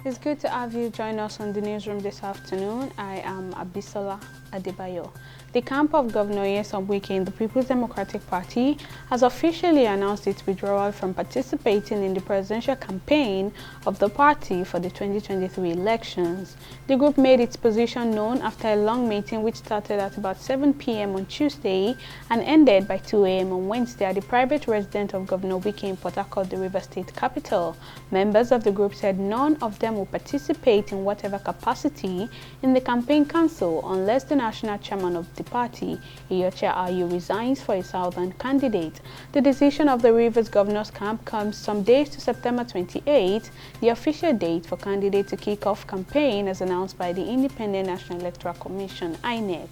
It's good to have you join us on the newsroom this afternoon. I am Abisola Adebayo. The camp of Governor Nyesom Wike in the People's Democratic Party has officially announced its withdrawal from participating in the presidential campaign of the party for the 2023 elections. The group made its position known after a long meeting which started at about 7 p.m. on Tuesday and ended by 2 a.m. on Wednesday at the private residence of Governor Wike in Port Harcourt, the River State capital. Members of the group said none of them will participate in whatever capacity in the campaign council unless the national chairman of the party, Iyorchia Ayu, resigns for a southern candidate. The decision of the Rivers Governor's Camp comes some days to September 28, the official date for candidates to kick off campaign as announced by the Independent National Electoral Commission, INEC.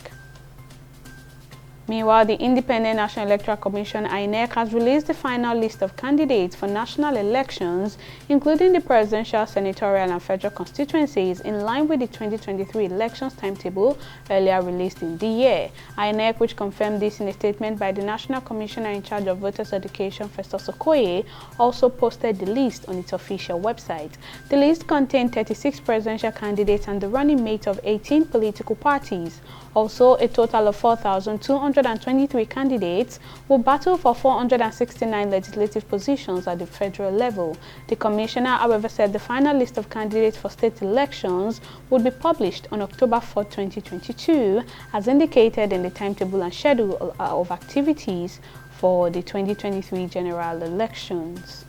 Meanwhile, the Independent National Electoral Commission, INEC, has released the final list of candidates for national elections, including the presidential, senatorial and federal constituencies, in line with the 2023 elections timetable earlier released in the year. INEC, which confirmed this in a statement by the National Commissioner in charge of Voters Education, Festus Okoye, also posted the list on its official website. The list contained 36 presidential candidates and the running mate of 18 political parties. Also, a total of 4,223 candidates will battle for 469 legislative positions at the federal level. The commissioner, however, said the final list of candidates for state elections would be published on October 4, 2022, as indicated in the timetable and schedule of activities for the 2023 general elections.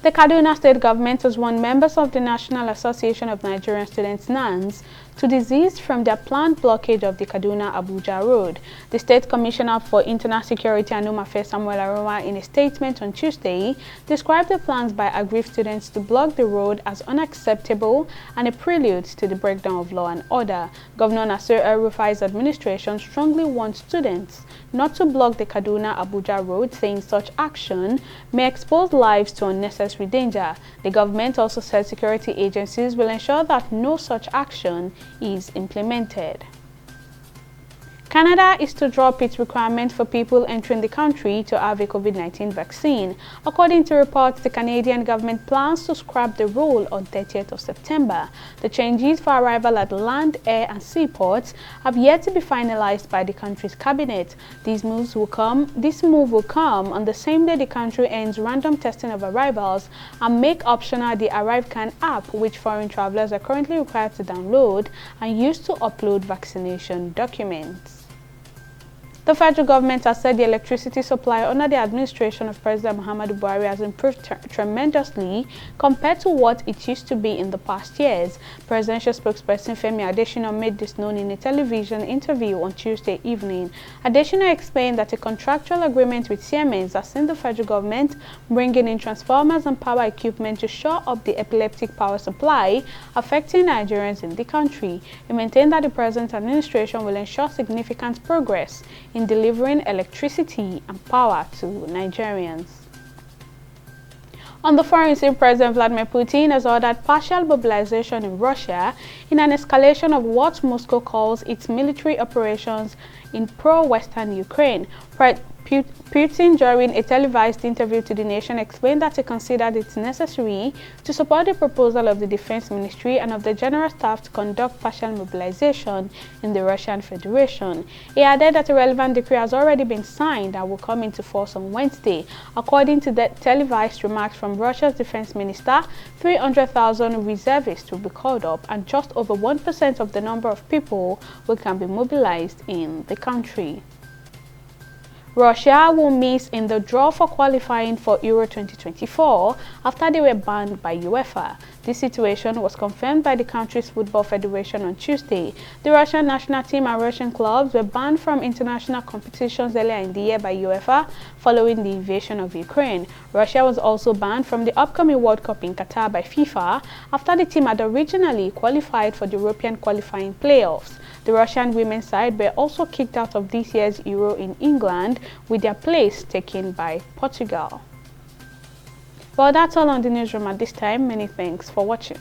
The Kaduna state government has warned members of the National Association of Nigerian Students (NANS) to desist from their planned blockage of the Kaduna-Abuja road. The State Commissioner for Internal Security and Home Affairs, Samuel Aroma, in a statement on Tuesday, described the plans by aggrieved students to block the road as unacceptable and a prelude to the breakdown of law and order. Governor Nasir El-Rufai's administration strongly warned students not to block the Kaduna-Abuja road, saying such action may expose lives to unnecessary danger. The government also said security agencies will ensure that no such action is implemented. Canada is to drop its requirement for people entering the country to have a COVID-19 vaccine. According to reports, the Canadian government plans to scrap the rule on 30th of September. The changes for arrival at land, air and seaports have yet to be finalized by the country's cabinet. This move will come on the same day the country ends random testing of arrivals and make optional the ArriveCan app, which foreign travelers are currently required to download and use to upload vaccination documents. The federal government has said the electricity supply under the administration of President Muhammadu Buhari has improved tremendously compared to what it used to be in the past years. Presidential spokesperson Femi Adesina made this known in a television interview on Tuesday evening. Adesina explained that a contractual agreement with Siemens has seen the federal government bringing in transformers and power equipment to shore up the epileptic power supply affecting Nigerians in the country. He maintained that the present administration will ensure significant progress in delivering electricity and power to Nigerians. On the foreign scene, President Vladimir Putin has ordered partial mobilization in Russia in an escalation of what Moscow calls its military operations in pro-Western Ukraine. Putin, during a televised interview to the nation, explained that he considered it necessary to support the proposal of the Defense Ministry and of the General Staff to conduct partial mobilization in the Russian Federation. He added that a relevant decree has already been signed and will come into force on Wednesday. According to the televised remarks from Russia's Defense Minister, 300,000 reservists will be called up and just over 1% of the number of people who can be mobilized in the country. Russia will miss in the draw for qualifying for Euro 2024 after they were banned by UEFA. This situation was confirmed by the country's football federation on Tuesday. The Russian national team and Russian clubs were banned from international competitions earlier in the year by UEFA following the invasion of Ukraine. Russia was also banned from the upcoming World Cup in Qatar by FIFA after the team had originally qualified for the European qualifying playoffs. The Russian women's side were also kicked out of this year's Euro in England, with their place taken by Portugal. Well, that's all on the newsroom at this time. Many thanks for watching.